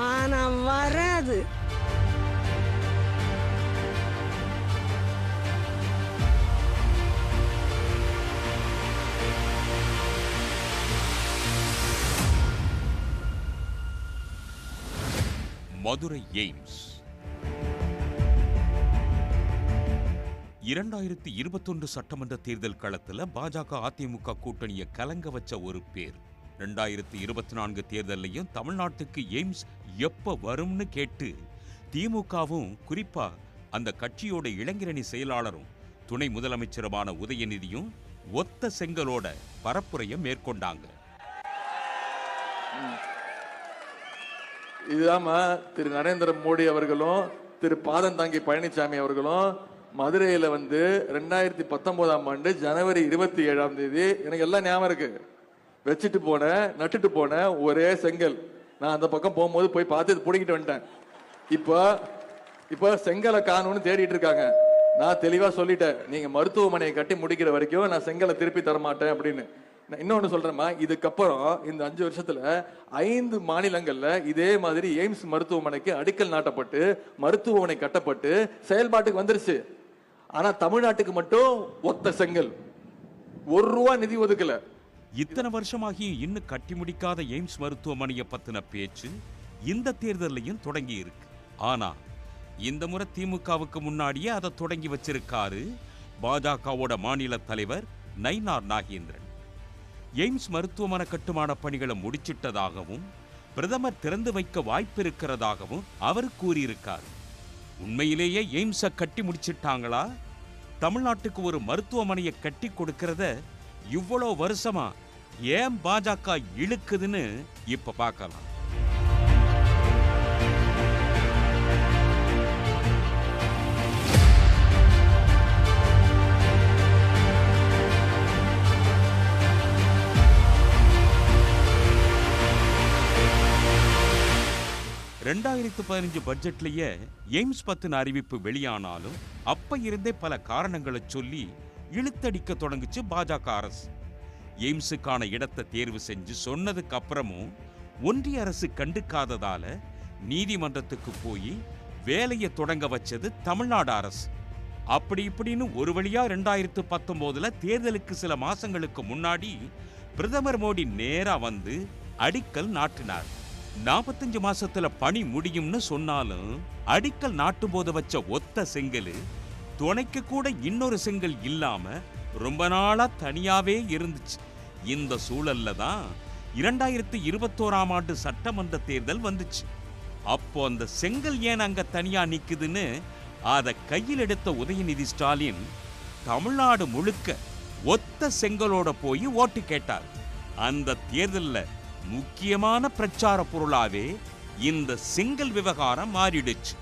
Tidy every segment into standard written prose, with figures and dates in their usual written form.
ஆனா வராது. மதுரை எய்ம்ஸ் 2021 சட்டமன்ற தேர்தல் களத்துல பாஜக அதிமுக கூட்டணியை கலங்க வச்ச ஒரு பேர். 2024 தேர்தலையும் தமிழ்நாட்டுக்கு எய்ம்ஸ் எப்ப வரும்னு கேட்டு திமுகவும் குறிப்பா அந்த கட்சியோட இளைஞரணி செயலாளரும் துணை முதலமைச்சருமான உதயநிதியும் ஒத்த செங்கலோட பரப்புரையை மேற்கொண்டாங்க. இதுதாம திரு நரேந்திர மோடி அவர்களும் திரு பாதந்தாங்கி பழனிசாமி அவர்களும் மதுரையில 2019ஆம் ஆண்டு ஜனவரி 27 எனக்கு எல்லாம் ஞாபகம் இருக்கு. வச்சுட்டு போன நட்டுட்டு போன ஒரே செங்கல். நான் அந்த பக்கம் போகும்போது போய் பார்த்து பிடிக்கிட்டு வந்துட்டேன். இப்போ செங்கலை காணும்னு தேடிட்டு இருக்காங்க. நான் தெளிவா சொல்லிட்டேன், நீங்க மருத்துவமனையை கட்டி முடிக்கிற வரைக்கும் நான் செங்கலை திருப்பி தர மாட்டேன் அப்படின்னு. இன்னொன்னு சொல்றேமா, இதுக்கப்புறம் இந்த 5 வருஷத்துல 5 மாநிலங்கள்ல இதே மாதிரி எய்ம்ஸ் மருத்துவமனைக்கு அடிக்கல் நாட்டப்பட்டு மருத்துவமனை கட்டப்பட்டு செயல்பாட்டுக்கு வந்துருச்சு. ஆனா தமிழ்நாட்டுக்கு மட்டும் ஒத்த செங்கல், ₹1 நிதி ஒதுக்கல. இத்தனை வருஷமாகி இன்னும் கட்டி முடிக்காத எய்ம்ஸ் மருத்துவமனையை பத்தின பேச்சு இந்த தேர்தலையும் தொடங்கி இருக்கு. ஆனா இந்த முறை திமுகவுக்கு முன்னாடியே அதை தொடங்கி வச்சிருக்காரு பாஜகவோட மாநில தலைவர் நயினார் நாகேந்திரன். எய்ம்ஸ் மருத்துவமனை கட்டுமான பணிகளை முடிச்சிட்டதாகவும் பிரதமர் திறந்து வைக்க வாய்ப்பு இருக்கிறதாகவும் அவர் கூறியிருக்கார். உண்மையிலேயே எய்ம்ஸை கட்டி முடிச்சிட்டாங்களா? தமிழ்நாட்டுக்கு ஒரு மருத்துவமனையை கட்டி கொடுக்கிறத இவ்வளோ வருஷமா ஏன் பாஜக இழுக்குதுன்னு இப்ப பார்க்கலாம். பட்ஜெட்லயே எய்ம்ஸ் பத்தின அறிவிப்பு வெளியானாலும் அப்ப இருந்தே பல காரணங்களை சொல்லி இழுத்தடிக்க தொடங்குச்சு பாஜக அரசு. எய்ம்ஸுக்கான இடத்தை தேர்வு செஞ்சு சொன்னதுக்கு அப்புறமும் ஒன்றிய அரசு கண்டுக்காததால நீதிமன்றத்துக்கு போய் வேலையை தொடங்க வச்சது தமிழ்நாடு அரசு. அப்படி இப்படின்னு ஒரு வழியா 2019 தேர்தலுக்கு சில மாசங்களுக்கு முன்னாடி பிரதமர் மோடி நேரா வந்து அடிக்கல் நாட்டினார். 45 மாசத்துல பணி முடியும்னு சொன்னாலும் அடிக்கல் நாட்டும் போது வச்ச ஒத்த செங்கல் துணைக்கு கூட இன்னொரு செங்கல் இல்லாம ரொம்ப நாளா தனியாவே இருந்துச்சு. இந்த சூழல்ல தான் 2021ஆம் ஆண்டு சட்டமன்ற தேர்தல் வந்துச்சு. அப்போ அந்த செங்கல் ஏன் அங்க தனியா நிக்குதுன்னு அதை கையில் எடுத்த உதயநிதி ஸ்டாலின் தமிழ்நாடு முழுக்க ஒத்த செங்கலோட போய் ஓட்டு கேட்டார். அந்த தேர்தல்ல முக்கியமான பிரச்சார பொருளாவே இந்த செங்கல் விவகாரம் மாறிடுச்சு.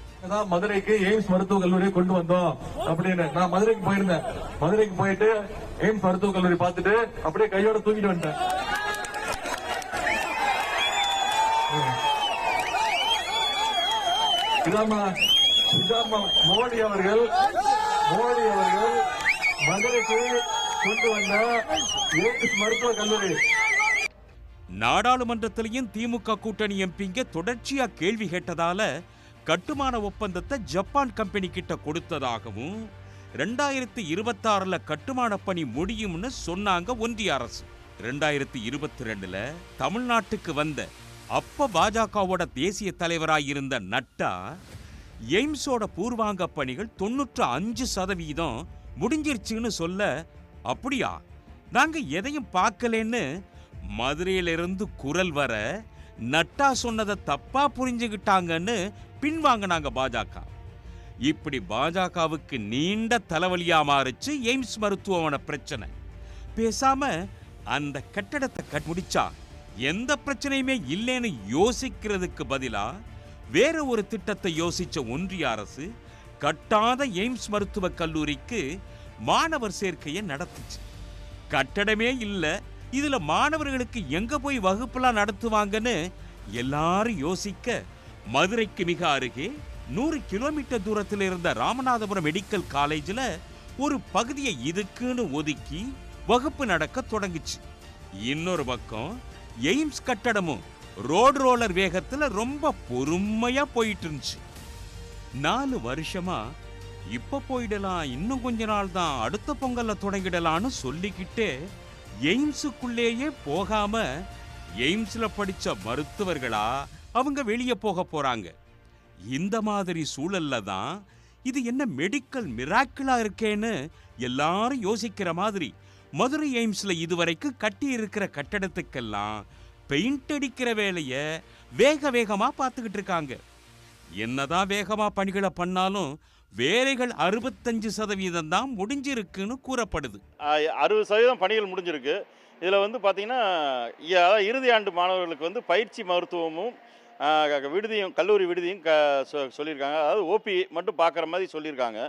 மதுரைக்கு எய்ம்ஸ் மருத்துவக் கல்லூரியை கொண்டு வந்தோம் அப்படின்னு நான் மதுரைக்கு போயிருந்தேன். மதுரைக்கு போயிட்டு எய்ம்ஸ் மருத்துவக் கல்லூரி பார்த்துட்டு அப்படியே கையோட தூக்கிட்டு வந்துட்டேன். மோடி அவர்கள் மதுரைக்கு கொண்டு வந்த எய்ம்ஸ் மருத்துவக் கல்லூரி. நாடாளுமன்றத்திலையும் திமுக கூட்டணி எம்பிங்க தொடர்ச்சியா கேள்வி கேட்டதால கட்டுமான ஒப்பந்தத்தை ஜப்பான் கம்பெனி கிட்ட கொடுத்ததாகவும் 2026 கட்டுமான பணி முடியும்னு சொன்னாங்க ஒன்றிய அரசு. 2022 தமிழ்நாட்டுக்கு வந்த அப்ப பாஜகவோட தேசிய தலைவராயிருந்த நட்டா எய்ம்ஸோட பூர்வாங்க பணிகள் 95% முடிஞ்சிருச்சுன்னு சொல்ல, அப்படியா நாங்க எதையும் பார்க்கலன்னு மதுரையிலிருந்து குரல் வர நட்டா சொன்னதை தப்பா புரிஞ்சுக்கிட்டாங்கன்னு பின்வாங்கினாங்க பாஜக. இப்படி பாஜகவுக்கு நீண்ட தலைவலியா மாறுச்சு எய்ம்ஸ் மருத்துவமனை பிரச்சனை. பேசாம அந்த கட்டடத்தை முடிச்சா எந்த பிரச்சனையுமே இல்லைன்னு யோசிக்கிறதுக்கு பதிலா வேற ஒரு திட்டத்தை யோசிச்ச ஒன்றிய அரசு கட்டாத எய்ம்ஸ் மருத்துவக் கல்லூரிக்கு மாணவர் சேர்க்கையை நடத்துச்சு. கட்டடமே இல்ல, இதுல மாணவர்களுக்கு எங்க போய் வகுப்புலாம் நடத்துவாங்கன்னு எல்லாரும் யோசிக்க, மதுரைக்கு மிக அருகே 100 கிலோமீட்டர் தூரத்தில் இருந்த ராமநாதபுரம் மெடிக்கல் காலேஜில் ஒரு பகுதியை இதுக்குன்னு ஒதுக்கி வகுப்பு நடக்க தொடங்குச்சு. இன்னொரு பக்கம் எய்ம்ஸ் கட்டடமும் ரோடு ரோலர் வேகத்துல ரொம்ப பொறுமையா போயிட்டு இருந்துச்சு. 4 வருஷமா இப்ப போயிடலாம், இன்னும் கொஞ்ச நாள் தான், அடுத்த பொங்கல்ல தொடங்கிடலான்னு சொல்லிக்கிட்டே எய்ம்ஸுக்குள்ளேயே போகாம எய்ம்ஸ்ல படிச்ச மருத்துவர்களா அவங்க வெளியே போக போறாங்க. இந்த மாதிரி சூழல்ல தான் இது என்ன மெடிக்கல் மிராக்கிளா இருக்கேன்னு எல்லாரும் யோசிக்கிற மாதிரி மதுரை எய்ம்ஸ்ல இதுவரைக்கும் கட்டி இருக்கிற கட்டடத்துக்கெல்லாம் பெயிண்ட் அடிக்கிற வேலையை வேக வேகமா பார்த்துக்கிட்டு இருக்காங்க. என்னதான் வேகமா பணிகளை பண்ணாலும் வேலைகள் 65% தான் முடிஞ்சிருக்குன்னு கூறப்படுது. 60% பணிகள் முடிஞ்சிருக்கு. இதில் வந்து பார்த்தீங்கன்னா இறுதி ஆண்டு மாணவர்களுக்கு வந்து பயிற்சி மருத்துவமும் விடுதியும் கல்லூரி விடுதியும் சொல்லியிருக்காங்க. அதாவது ஓபி மட்டும் பார்க்குற மாதிரி சொல்லியிருக்காங்க.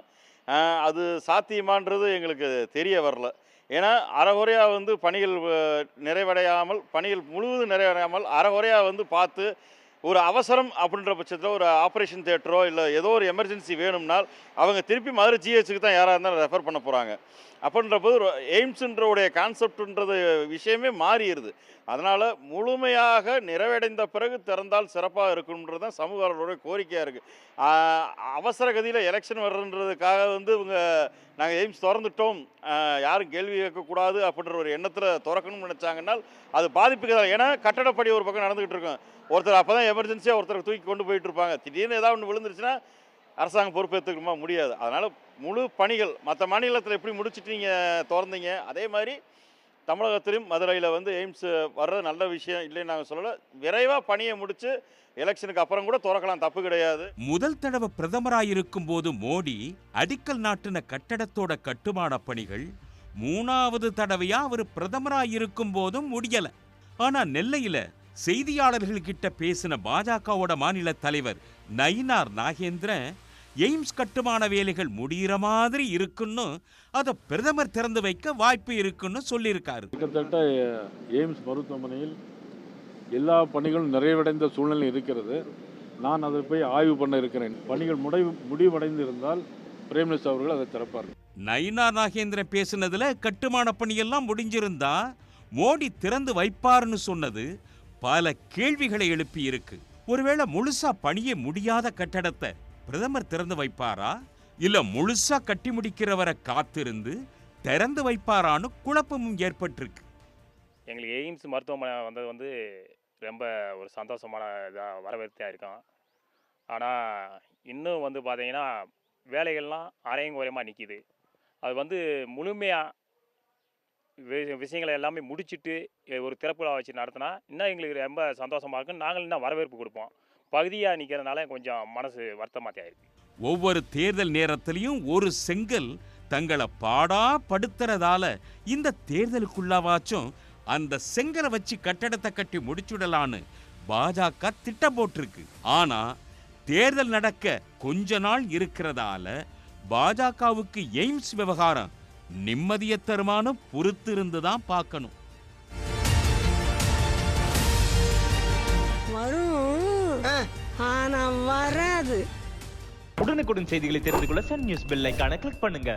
அது சாத்தியமான்றது எங்களுக்கு தெரிய வரல. ஏன்னா அரைகுறையாக வந்து பணிகள் முழுவதும் நிறைவடையாமல் அரைகுறையாக வந்து பார்த்து ஒரு அவசரம் அப்படின்ற பட்சத்தில் ஒரு ஆப்ரேஷன் தியேட்டரோ இல்லை ஏதோ ஒரு எமர்ஜென்சி வேணும்னால் அவங்க திருப்பி மதுரை ஜிஹெச்சுக்கு தான் யாராக இருந்தாலும் ரெஃபர் பண்ண போகிறாங்க. அப்படின்றபோது எய்ம்ஸுன்றவுடைய கான்செப்டுன்றது விஷயமே மாறிடுது. அதனால் முழுமையாக நிறைவடைந்த பிறகு திறந்தால் சிறப்பாக இருக்குன்றது தான் சமூகங்களுடைய கோரிக்கையாக இருக்குது. அவசர கதியில் எலெக்ஷன் வர்றதுக்காக வந்து இவங்க நாங்கள் எய்ம்ஸ் திறந்துட்டோம், யாரும் கேள்வி கேட்கக்கூடாது அப்படின்ற ஒரு எண்ணத்தில் திறக்கணும்னு நினச்சாங்கன்னா அது பாதிப்புக்கு தான். ஏன்னா கட்டடப்படி ஒரு பக்கம் நடந்துகிட்டு இருக்கோம். ஒருத்தர் அப்போ தான் எமர்ஜென்சியாக ஒருத்தர் தூக்கி கொண்டு போயிட்டு இருப்பாங்க. திடீர்னு ஏதாவது ஒன்று விழுந்துருச்சுன்னா அரசாங்கம் பொறுப்பேற்றுக்குமா முடியாது. அதனால் முழு பணிகள் மற்ற மாநிலத்தில் எப்படி முடிச்சுட்டு நீங்கள் திறந்தீங்க அதே மாதிரி தமிழகத்திலும் மதுரையில் வந்து எய்ம்ஸ் வர்றது நல்ல விஷயம் இல்லைன்னு நாங்கள் சொல்லலை. விரைவாக பணியை முடித்து எலெக்ஷனுக்கு அப்புறம் கூட திறக்கலாம், தப்பு கிடையாது. முதல் தடவை பிரதமராயிருக்கும் போது மோடி அடிக்கல் நாட்டின கட்டடத்தோட கட்டுமான பணிகள் 3வது தடவையா அவர் பிரதமராயிருக்கும் போதும் முடியல. ஆனா நெல்லையில செய்தியாளர்கள் கிட்ட பேசின பாஜகவோட மாநில தலைவர் நயினார் நாகேந்திரன் எய்ம்ஸ் கட்டுமான வேலைகள் முடிகிற மாதிரி இருக்குன்னு அதை பிரதமர் திறந்து வைக்க வாய்ப்பு இருக்குன்னு சொல்லியிருக்காரு. கிட்டத்தட்ட எய்ம்ஸ் மருத்துவமனையில் எல்லா பணிகளும் நிறைவடைந்த சூழ்நிலை இருக்கிறது. நான் அதை போய் ஆய்வு பண்ண இருக்கிறேன். பணிகள் முடிவடைந்து இருந்தால் பிரைம் மினிஸ்டர் அவர்கள் அதை திறப்பார். நயினார் நாகேந்திரன் பேசினதுல கட்டுமான பணியெல்லாம் முடிஞ்சிருந்தா மோடி திறந்து வைப்பார்னு சொன்னது பல கேள்விகளை எழுப்பி இருக்கு. ஒருவேளை முழுசா பணிய முடியாத கட்டடத்தை பிரதமர் திறந்து வைப்பாரா, இல்ல முழுசா கட்டி முடிக்கிறவரை காத்திருந்து திறந்து வைப்பாரான்னு குழப்பமும் ஏற்பட்டிருக்கு. எங்களுக்கு எய்ம்ஸ் மருத்துவமனை வந்தது வந்து ரொம்ப ஒரு சந்தோஷமான இதாக வரவேற்பாக இருக்கும். ஆனால் இன்னும் வந்து பார்த்தீங்கன்னா வேலைகள்லாம் அரையும் குறையமாக நிற்கிது. அது வந்து முழுமையாக விஷயங்களை எல்லாமே முடிச்சுட்டு ஒரு திறப்பு விழா வச்சு நடத்தினா இன்னும் எங்களுக்கு ரொம்ப சந்தோஷமாக இருக்கும். நாங்கள் இன்னும் வரவேற்பு கொடுப்போம். பகுதியாக நிற்கிறதுனால கொஞ்சம் மனசு வருத்தமாக இருக்கு. ஒவ்வொரு தேர்தல் நேரத்திலையும் ஒரு செங்கல் தங்களை பாடா படுத்துறதால இந்த தேர்தலுக்குள்ளாவாச்சும் அந்த செங்கலை வச்சு கட்டடத்தை கட்டி முடிச்சுடலான்னு பாஜக திட்டம் போட்டிருக்கு. ஆனா தேர்தல் நடக்க கொஞ்ச நாள் இருக்கிறதால பாஜகவுக்கு எய்ம்ஸ் விவகாரம் நிம்மதியை தருமானு பொறுத்து இருந்துதான் பார்க்கணும். வரும் ஆனா வராது. உடனுக்குடன் செய்திகளை தெரிந்து கொள்ள சன் நியூஸ் பெல் ஐகானை கிளிக் பண்ணுங்க.